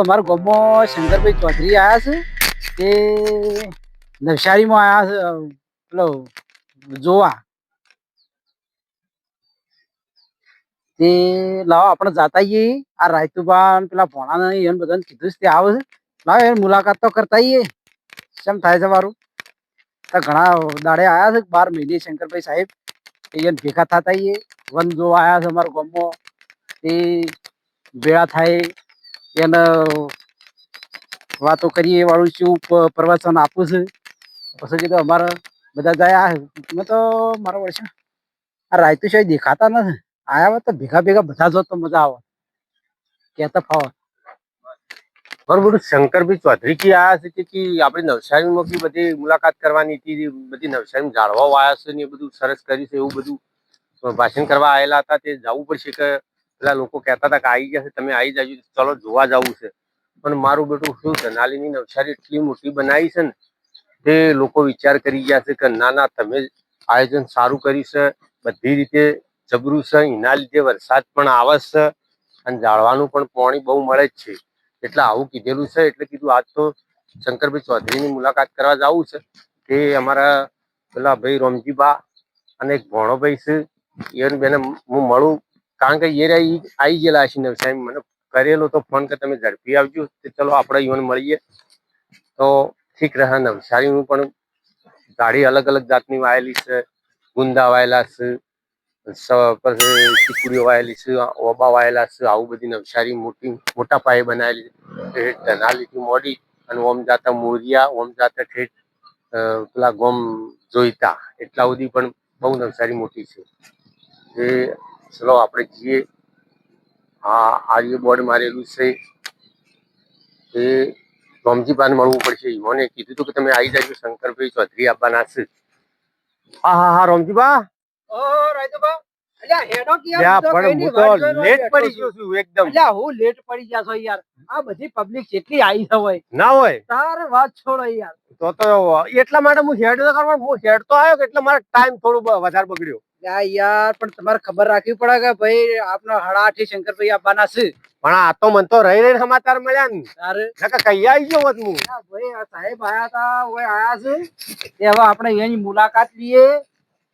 અમારા ગામમાં શંકરભાઈ ચૌધરી આયા છે તે નવસારીમાં આયા છે પેલો જોવા તે લાવો આપણે જાતા આવીએ આ રાયતુબા પેલા ભોણા એને બધાને કીધું તે આવે છે લાવો એ મુલાકાત તો કરતા આવીએ કેમ થાય છે મારું ઘણા દાડે આયા છે 12 મહિને શંકરભાઈ સાહેબ એને ભેગા થતા આવીએ વન જોવા આયા છે અમારા ગામમાં તે ભેળા થાય એને વાતો કરીએ વાળું શું પ્રવચન આપું છે પછી કીધું અમારા બધા જાય મેં તો મારા વર્ષે આ રાયતુ સાહેબ દેખાતા નથી આયા હોત તો ભેગા ભેગા બધા જોત તો મજા આવે કહેતા ફાવે બરોબર શંકરભાઈ ચૌધરી કી આયા છે કે આપણે નવસારીમાં બી બધી મુલાકાત કરવાની હતી બધી નવસારીમાં ઝાડવા વાયા છે ને એ બધું સરસ કર્યું છે એવું બધું ભાષણ કરવા આવેલા હતા તે જવું પડશે કે પેલા લોકો કહેતા હતા કે આવી ગયા છે તમે આવી જાજો ચલો જોવા જવું છે પણ મારું બેટું શું ધનાલીની નવસારી એટલી મોટી બનાવી છે ને તે લોકો વિચાર કરી ગયા છે કે ના ના તમે આયોજન સારું કર્યું છે બધી રીતે જબરું છે એના લીધે વરસાદ પણ આવે છે અને ઝાડવાનું પણ પાણી બહુ મળે જ છે એટલે આવું કીધેલું છે એટલે કીધું આજ તો શંકરભાઈ ચૌધરીની મુલાકાત કરવા જવું છે તે અમારા પેલા ભાઈ રોમજીબા અને એક ભોણોભાઈ છે એને બેને હું મળું કારણ કે એ આવી ગયેલા છે નવસારી મને કરેલો તો ફોન કે તમે ઝડપી આવજો ચલો આપણે ઈવન મળીએ તો ઠીક રહે નવસારીનું પણ ગાડી અલગ અલગ જાતની વાયેલી છે ગુંદા વાયેલા છે પછી ચીકુડીઓ વાયેલી છે ઓબા વાયેલા છે આવું બધી નવસારી મોટા પાયે બનાવેલી છે ધનાલીથી મોડી અને ઓમ જાતા મોરિયા ઓમ જાતા ઠેઠ પેલા ગોમ જોઈતા એટલા સુધી પણ બહુ નવસારી મોટી છે એ ચલો આપણે જઈએ હા આર્ય બોર્ડ મારેલું છે એ રોમજીબાને મળવું પડશે મને કીધું હતું કે તમે આવી જાજો શંકરભાઈ ચૌધરી આપવાના છે હા હા હા રોમજીબા લેટ પડી ગયો છું એકદમ હું લેટ પડી ગયા છો યાર આ બધી પબ્લિક કેટલી આવી હોય ના હોય તારે વાત છોડો યાર તો એટલા માટે હું હેડ તો કરવા હું હેડ તો આવ્યો એટલે મારો ટાઈમ થોડું વધારે બગડ્યો યાર પણ તમારે ખબર રાખવી પડે કે ભાઈ આપણા 8:30 શંકરભાઈ આપવાના છે પણ આ તો મને તો રહી રહીને સમાચાર મળ્યા ને તારે કઈ આવી ગયો હોત હું ભાઈ આ સાહેબ આયા હતા ઓય આયા છે તે હવે આપણે એની મુલાકાત લઈએ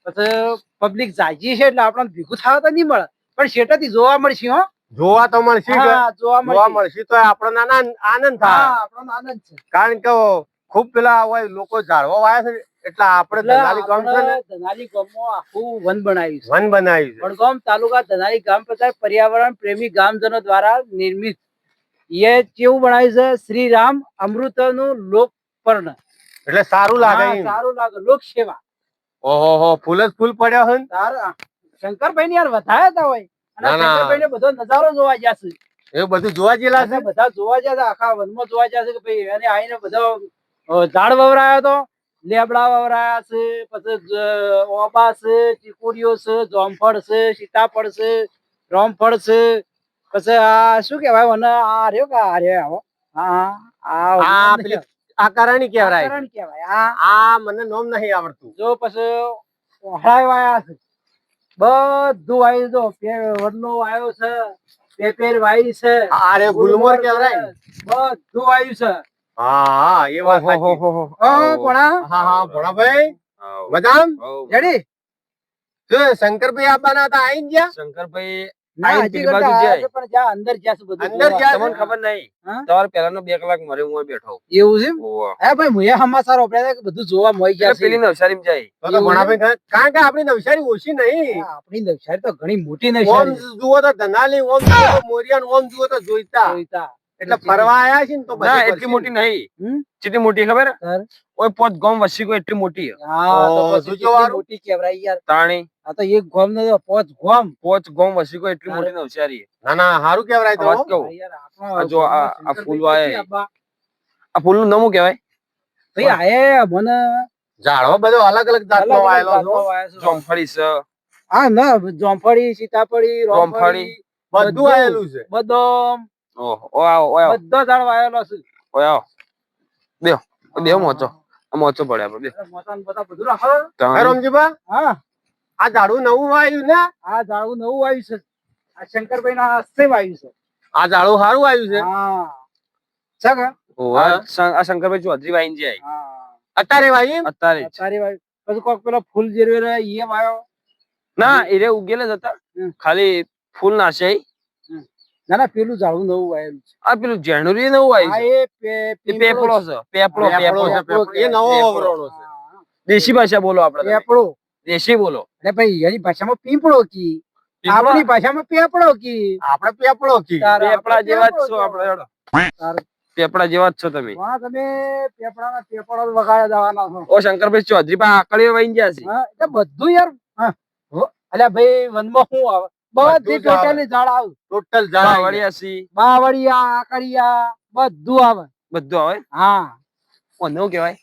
પછી પબ્લિક જાગી છે એટલે આપણને ભેગું થવા તો નહીં મળે પણ શેઠેથી જોવા મળશે હો જોવા તો મળશે જોવા મળશે તો આપણને આનંદ થાય આપણને આનંદ છે કારણ કે ખૂબ પેલા હોય લોકો ઝાડવા વાયા છે એટલે આપણે ધનાલી ગામ છે ને ધનાલી ગામમાં આખું વન બનાવ્યું છે વણગામ તાલુકા ધનાલી ગામ પંચાયત પર્યાવરણ પ્રેમી ગામજનો દ્વારા નિર્મિત એ કેવું બનાવ્યું છે શ્રી રામ અમૃતનું લોકપર્ણ એટલે સારું લાગે લોક સેવા ઓહો ફૂલ જ ફૂલ પડ્યા હોય તારા શંકરભાઈ ને યાર વધાયા હતા હોય અને શંકરભાઈ ને બધો નજારો જોવા ગયા છે એ બધું જોવા જેલા છે બધા જોવા ગયા છે આખા વનમાં જોવા ગયા છે કે ભાઈ એને આવીને બધો ઝાડ વવરાયો હતો લેબડા વવરાયા છે પછી ઓબા છે ચીકુડીઓ છે જોમફળ છે સીતાફળ છે રામફળ છે પછી આ શું કેવાય મને આ રહ્યો કે આ રહ્યો આ કરણી કહેવાય આ મને નામ નહીં આવડતું જો પછી હળાવાયા છે બધું વાયુ જો વડનો વાયો છે પેપેર વાયુ છે અરે ગુલમોર કહેવાય બધું વાયુ છે હા એ વાત ભોણાભાઈ મજામ રેડી શંકરભાઈ આપવાના હતા આઈ ગયા શંકરભાઈ અંદર ખબર નહીં તમારે પેલાનો 2 કલાક મરે હું બેઠો એવું છે હે ભાઈ મુયા સમાચાર ઓપડ્યા કે બધું જોવા મળી ગયા પેલી નવસારીમાં જાય તો ભોણાભાઈ કારણ કે આપણી નવસારી ઓછી નહીં આપણી નવસારી તો ઘણી મોટી નવસારી જુઓ તો ધનાલી ઓમ જુઓ મોરિયા ઓમ જુઓ તો જોઈતા એટલે ફરવા આયા છે ને તો ના એટલી મોટી નહીં કેટલી મોટી ખબર ઓય 5 ગામ વસી કોઈ એટલી મોટી મોટી કેવરાય યાર તાણી આ તો એક ગામ ને 5 ગામ વસી કોઈ એટલી મોટી નવસારી ના હારું કેવરાય તો આ જો આ ફૂલ વાય આ ફૂલ નું નામ શું કહેવાય ભાઈ આયે મને ઝાડવા બધો અલગ અલગ જાતનો વાયેલો જોમફળી છે હા ના જોમફળી સીતાફળી રામફળી બધું આયેલું છે બદામ ઓહો બધો ઝાડ વાયેલો છે ઓય દેવ મોચો પડ્યા બે મોટાન બધા બધું રાખો રમજીબા હા આ ઝાડું નવું આવ્યું ને આ ઝાડું નવું આવ્યું છે આ શંકરભાઈ ના હસ્તે આવ્યું છે આ ઝાડું સારું આવ્યું છે હા સગા આ શંકરભાઈ ચૌધરી વાઈન જાય હા અત્યારે ભાઈ અત્યારે જ. તારી વાત પછી કોક પેલો ફૂલ જેરવે રે ઈ એમ આવ્યો ના એ ઉગેલ જ હતા ખાલી ફૂલ નાશાઈ. ના ના પેલું ઝાડું નવું આવેલું છે આ પેલું જેણુરી નવું હા આવ્યું છે એ એ પેપળો છે પેપળો પેપળો છે, પેપળો પેપળો. એ નવો વવરોનો છે. દેશી ભાષા બોલો આપડે તમે. પેપળો દેશી બોલો. એટલે ભાઈ એની ભાષામાં પીપળો કી પીપળો? આપણી ભાષામાં પેપળો કી આપણે પેપળો કી પેપડા જેવા જ છો આપણે હેડો. પેપડા જેવા જ છો તમે. વાહ તમે પેપડાના પેપડો વગાડ્યા દેવાના છો ઓ શંકરભાઈ ચૌધરી પાસે આકડીઓ વાઈન ગયા છે. હા એટલે બધું યાર હા અલ્યા ભાઈ વનમાં શું આવે બધી બધું જ આવે. ટોટલી ઝાડ આવે ટોટલ ઝાડ બાવળિયાસી બાવળિયા આકડિયા બધું આવે બધું આવે. હા કોનું કહેવાય?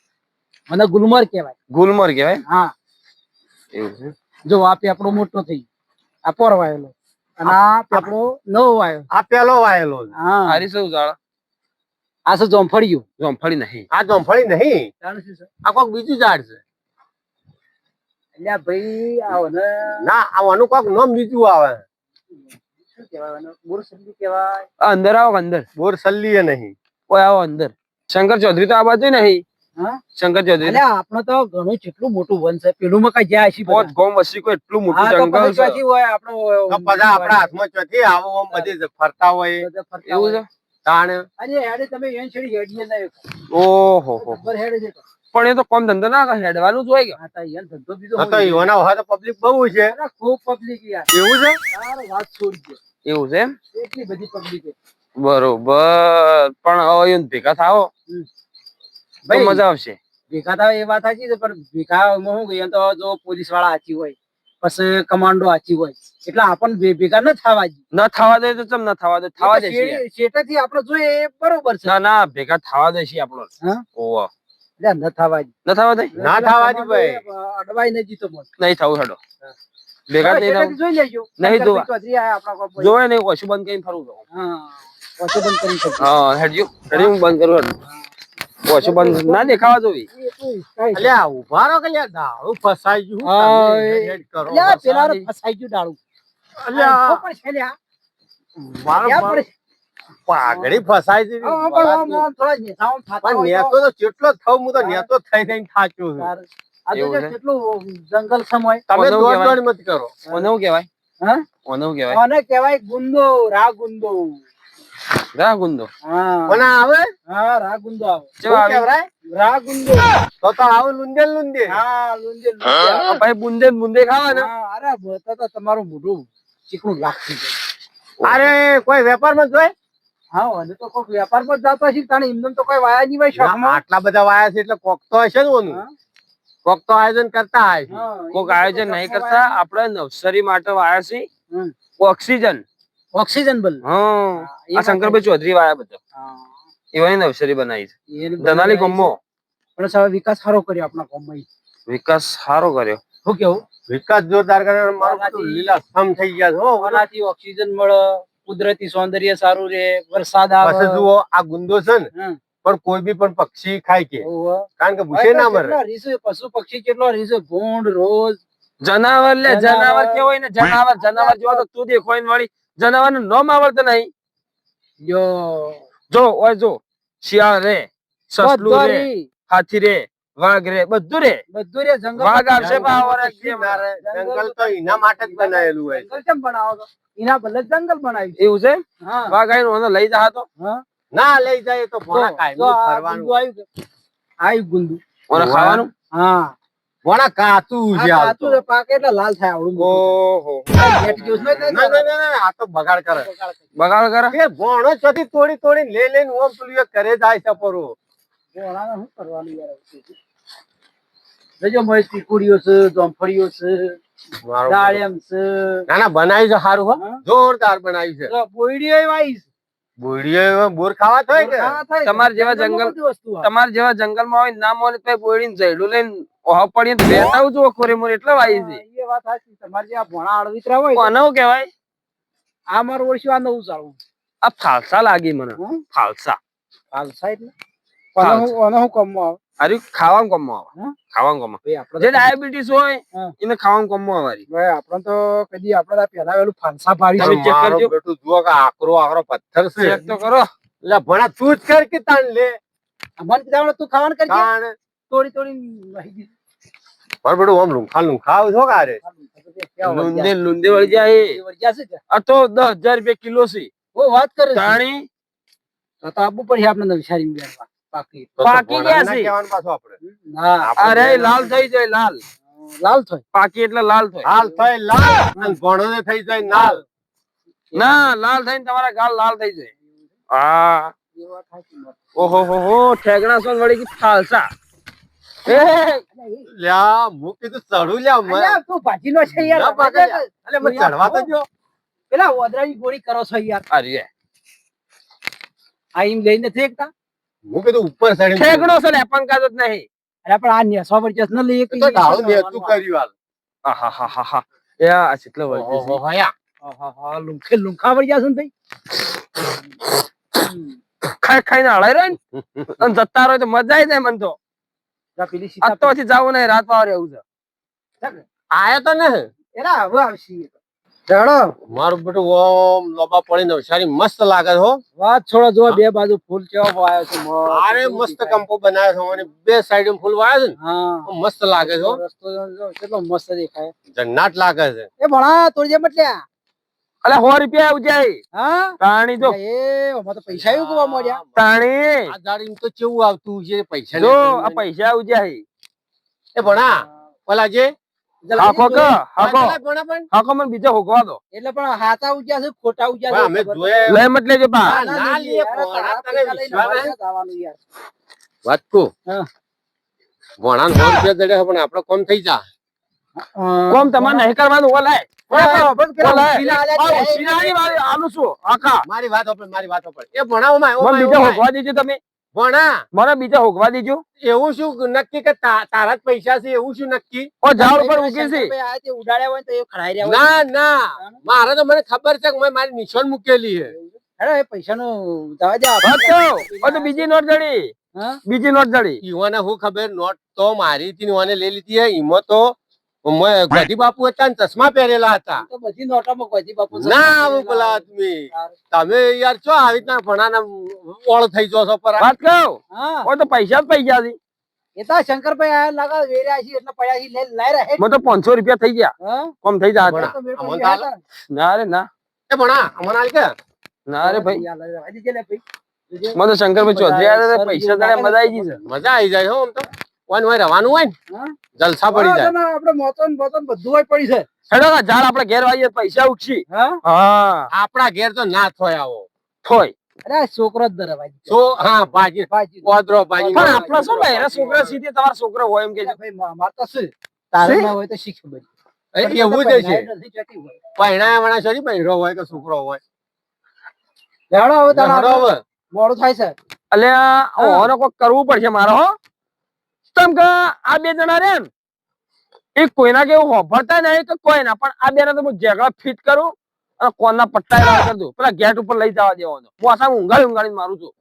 મને ગુલમર કહેવાય ગુલમર કહેવાય. હા એવું છે. જો આ પેપડો મોટો થઈ આ પોરવાયેલો અને આ પેપડો નવો વાયો આ પેલો વાયેલો છે. હા હારી શું ઝાડ? આ શું જોમફળિયું જોમફળી નહીં. આ જોમફળી નહીં, જાણે શું છે આ કોક બીજું ઝાડ છે. અલ્યા ભાઈ આવો ને ના આનું કોક નામ બીજું આવે. શું કહેવાય આને? બોરસંદી કહેવાય આ અંદર આવો અંદર. બોરસલ્લી એ નહીં. ઓય આવો અંદર. શંકર ચૌધરી તો આ બાજુ નહીં. હા શંકર ચૌધરી અલ્યા આપણે તો ઘણું જેટલું મોટું વન છે પેલું માં કઈ જાય છે પોત ગોમ વસી કોઈ એટલું મોટું જંગલ છે. હોય આપણો તો બધા આપણા હાથમાં ચોથી આવો આમ બધી ફરતા હોય એવું છે. તાણ અરે હેડે તમે એન છેડી હેડીએ ના ઓહો હો. ખબર હેડે છે પણ એ તો કોમ ધંધો ના કરે, હેડવાનું જ હોય કે. હા તા એન ધંધો બીજો તો ઈવાના હોય તો પબ્લિક બહુ છે. અરે ખૂબ પબ્લિક યાર એવું છે. યાર વાત છોડી એવું છે એમ. દે એટલી બધી પબ્લિક બરોબર. પણ હવે એને ભેગા થાઓ તો ભાઈ મજા આવશે. ભેગા થાય એ વાત સાચી છે પણ ભેગામાં શું કહીએ તો જો પોલીસ વાળા સાચી હોય પછી કમાન્ડો સાચી હોય એટલે આપણને ભેગા ન થવા જોઈએ ના થવા દે તો ચમ ના થવા દે? થવા દે છે. શેઠેથી આપણે જોઈએ એ બરોબર છે ના ના ભેગા થવા દે છે આપણો. હા? ઓવા એટલે ન થવા જોઈએ ના થવા દે. ના થવા દે ભાઈ. અડવાઈ ન જીતો મત નહીં થવું હેડો. ભેગા જ નહીં થવું. જોઈ લેજો નહીં જોવા. ચૌધરી આયા આપણા કોપ પર. જોવે નહીં ઓછું બંધ કરીને ફરવું તો. હા ઓછો બંધ કરી શકીએ. હા હેડજો હેડી હું બંધ કરું હેડ. ઓછું બંધ ના દેખાવા જોવી. એ તો કાંઈ અલ્યા ઉભા રહો કે યાર દારૂ ફસાઈ ગયું. હા, તમે એ- હેડ કરો. અલ્યા પેલા રે ફસાઈ ગયું ડાળું અલ્યા આખો પણ છે લ્યા. મારો યા પણ છે. પાઘડી ફસાઈ ગઈ. આમ પણ આમ થોડા નેતાઓ થતા પણ હોય નેતો તો કેટલો થઉં હું તો નેતો થઈ થઈને થાક્યો છું. તાર આ એવું જો છે? કેટલું જંગલ સમય તમે કોને દોડ કહેવાય? દોડ મત કરો. ઓને શું કહેવાય? હા ઓને શું કહેવાય? આને કહેવાય ગુંદો રા ગુંદો રા ગુંદો. હા કોને આવે હા રા ગુંદો આવે કેવા શું આવે? કહેવાય? રા ગુંદો તો આવે લુંડે લુંડે. હા લુંજે લુંજે આ ભાઈ બુંદે ને બુંદે ખાવા ને. હા અરે બતા તો તમારું મોઢું ચીકણું લાગતું છે અરે કોઈ વેપારમાં જોઈ હા અને તો કોઈક વેપારમાં જ જાતો હશે તાણે એમને તો કોઈ વાયા નહીં હોય શોખમાં આટલા બધા વાયા છે એટલે કોક તો હશે ને ઓનું. હા. કોક તો આયોજન કરતા હશે. હા, કોઈક એમને તો આયોજન નહીં શોખમાં કરતા. વાયા આપણે નવસારી માટે વાયા છે હમ. ઓક્સિજન. ઓક્સિજન બલ હા એ આ શંકરભાઈ ચૌધરી વાયા બધો હા એવાની નવસારી બનાવી છે. એને બધું ધનાલી વાયા ગમો છે. પણ સાહેબ વિકાસ સારો કર્યો આપણા ગામમાં વિકાસ સારો કર્યો. શું કેવું વિકાસ જોરદાર કરે મારું આનાથી- બધું લીલાછમ થઈ ગયા છે હો. આનાથી ઓક્સિજન મળે કુદરતી સૌંદર્ય સારું રહે વરસાદ આવે પાછું જુઓ આ ગુંદો છે ને હમ. પણ કોઈ બી પણ પક્ષી ખાય કે ઓવે. કારણ કે ભૂસે ના મરે. કેટલા રીસે પશુ પક્ષી કેટલો રીસે ભૂંડ રોજ જનાવર લે જનાવર. જનાવર કેવાય ને જનાવર જનાવર જેવા તો તું દેખોય ને વાળી જનાવર નું નામ આવડતું નહીં. યો જો ઓય જો શિયાળ રે સસલું રે બધું હાથી રે વાઘ રે બધું રે. બધું રે જંગલ વાઘ આવશે જંગલ પણ તો શું ના રહે? જંગલ તો એના માટે જ બનાવેલું હોય છે. જંગલ કેમ બનાવો છો? એના બદલે જંગલ બનાવ્યું છે. એવું છે. હા વાઘ આવીને ઓને લઈ જા તો હા ના લઈ જાય તો ભોળા તો કાયમી આ ફરવાનું. ગુંદુ આવ્યું કે? આવ્યું ગુંદુ ઓને વાહ. ખાવાનું. હા ભોળા કાતું આ છે આ કાચું તો. છે, પાકે એટલે લાલ થાય આવડું મોટું. ઓહો આ નેટ જેવું જ નહીં ના થાય? ના ના ના, આ તો બગાડ કરે. બગાડ કરે. એ ભોણો ચોથી તોડી તોડીને લઈને ઓમ પેલું એ કરે જાય છે પરો. ભોળાને શું કરવાનું યાર? જોજો મહેશ પીકુડીઓ છે જોમફળીઓ છે મારો દાળિયમ છે ના ના બનાવ્યું છે સારું હો. હા? જોરદાર બનાવ્યું છે. તો બોયડીઓ ય વાઈ છે. બોડીએ બોર ખાવા થાય કે ખાવા થાય. તમારા જેવા જંગલમાં જંગલ- બધી વસ્તુ આવે. તમારા જેવા જંગલમાં હોય ના મોને તો બોયડીને જઈડું લઈને ઓહ પડીને તો બેઠા આવું જો ખોરે મોરે એટલે વાઈ છે. હા, એ વાત સાચી. તમારે જે આ ભોણા અળવિતરા હોય કોને શું કહેવાય? આ મારું ઓળખ્યું આ નવું ચાલવું આ ફાલસા લાગી મને. હમ? ફાલસા. ફાલસા એટલે ફાલસા. આને હું કામમાં આવે? અરે ખાવાનું કમમાં આવે. હમ? ખાવાનું કમમાં. ભાઈ આપણે જે તો- ડાયાબિટીસ હોય હા. એને ખાવાનું કમમાં આવે. ભાઈ આપણે તો કદી આપણે તો પેલા પેલું ફાલસા પાડી તમે છે. check મારો કરજો. બેટું જુઓ કે આકરો આકરો પથ્થર છે. ચેક તો કરો. એટલે ભણા તું જ કર કે તાણ લે મન કીધા તું ખાવાનું કરજે તાણ થોડી થોડી બરોબર ઓમ લુંખા આવ છો કારે લુંદે વળી જાય આ તો 10,000 રૂપિયા કિલો છે ઓ વાત કરે તાણી તો આબુ પડશે આપણે નવસારી મેળવા પાકી પાકી ગયા છે. કહેવાનું પાછું આપણે હા અરે લાલ થઈ જાય લાલ લાલ થાય પાકી એટલે લાલ થાય હાલ થઈ લાલ અને ભણો ને થઈ જાય નાલ ના લાલ થઈને તમારા ગાલ લાલ થઈ જાય હા ઓહો હો ઠેગણા સોન વળી કે ખાલસા એ લ્યા હું કીધું ચડું લ્યા મેં અલ્યા, તું ભાજીનો છે યાર ના પાકે લ્યા. અલે મેં ચડવા તો જો પેલા ઓદરાની ગોળી કરો છો યાર અરે આ એમ લઈ નથી એકતા હું કીધું ઉપર ચડી ઠેગણો છે ને પંકાજ જ નહીં અરે પણ આ નેસો વરજસ ન લઈએ તો ડાળું નેતું કર્યું હાલ આહાહાહા. એ આ કેટલો વળગે છે. ઓહો હયા આહાહા, લુંખા વળી જશે ને ભાઈ ખાઈ ખાઈને હળાઈ રહ્યો ને અને જતા રહ્યો તો મજા આવી જાય મને તો જા પેલી આજ તો પછી જવું નહીં રાત પાવર એવું છે આયો તો ને એલા હવે આવશે ચડો મારું બેટું ઓમ લોબા પડી નવસારી મસ્ત લાગે છે હો વાત છોડો જો બે બાજુ ફૂલ કેવો વાયો છે અરે મસ્ત કંપો બનાવ્યો છે અને બે સાઈડ ફૂલ વાયો છે હા ને મસ્ત લાગે છે હો રસ્તો જો કેટલો મસ્ત દેખાય જન્નાત લાગે છે એ ભણા તોડજે મટલ્યા અલે 100 રૂપિયા આવું જાય હા તાણી જો એ ઓમાં તો પૈસા એવું કવા મળ્યા તાણી આ ગાડી તો કેવું આવતું છે પૈસા જો આ પૈસા આવું જાય એ ભણા ઓલા જે હાકો કે હાકો ભણા પણ હાકો મને બીજા હોકવા દો એટલે પણ હાથા ઉજ્યા છે ખોટા ઉજ્યા ભાઈ, અમે જોયે લઈ મત લેજો બા ના લઈએ, ભણા તને વિશ્વાસ નહીં? જવાનું યાર વાત કહું હા. ભણા ને 100 રૂપિયા દડે પણ આપણે કોમ થઈ જા કોમ તમારે નહીં કરવાનું ઓલાય પેલા આનું શું આખા મારી વાત ઓપડ મારી વાત ઓપડ એ ભણાવમાં મને બીજા હોકવા દેજો તમે ભણા મને બીજા હોકવા દેજો એવું શું નક્કી કે તારા જ પૈસા છે એવું શું નક્કી ઓ ઝાડ ઉપર ઉગી છે ઉડાડ્યા હોય તો એ ખડાઈ રહ્યા હોય ના ના મારે તો મને ખબર છે કે મેં મારી નિશાન મૂકેલી છે અરે એ પૈસાનું જવા દે બસ તો ઓ તો બીજી નોટ જડી હા બીજી નોટ જડી ઈવાને હું ખબર નોટ તો મારી હતી ને ઈવાને લઈ લીધી હે ઈમાં તો ગધી બાપુ હતા ને ચશ્મા પહેરેલા હતા તો બધી નોટોમાં ગોજી બાપુ ના આવું પેલા આદમી તમે યાર છો આવી રીતના ભણાના ઓળ થઈ જો છો પર વાત કહું હા ઓ તો પૈસા જ પૈસા છે એ તો શંકરભાઈ આયા લાગા વેર્યા છે એટલે પડ્યા છે લઈ રહ્યા મને તો 500 રૂપિયા થઈ ગયા હા કોમ થઈ જા ભણા. તો મેળ અમન પડી તો ગયા ના રે ના એ ભણા અમને હાલ કે ના રે ભાઈ યાર, આજે જે લે ભાઈ. મને તો શંકરભાઈ ચૌધરી આવ્યા હતા, પૈસા તને મજા આવી ગઈ છે મજા આવી જાય હો આમ તો ઓન હોય રવાનું હોય ને હા? જલસા પડી જાય ના, આપણે મોતન બોતન બધું હોય પડી છે હેડો આ ઝાડ આપણે ઘેર વાઈએ તો પૈસા ઉઠશી હા હા આપણા ઘેર તો ના થોય આવો થોય અરે આ છોકરો જ દરે ભાઈ તો હા ભાજી ભાજી કોદરો ભાજી પણ આપણા શું ભાઈ છોકરા સીધે તમારા છોકરો હોય એમ કે છે. ભાઈ માર તો શું તારે ના હોય તો શીખ ભાઈ એવું જ છે પૈણા વાળા છોરી બૈરો હોય કે છોકરો હોય લેવડો હવે તારા હેડો હવે. મોડું થાય છે અલ્યા ઓનો કોક કરવું પડશે મારો હો તમ કે આ બે જણા રે ને એ કોઈના કેવું હોભળતા નહીં તો કોઈ ના પણ આ બે ને તો હું જેગડા ફિટ કરું અને કોના પટ્ટા એવા કરી દઉં પેલા ગેટ ઉપર લઈ જવા દેવાનો હું આસામ ઊંઘાડી મારું છું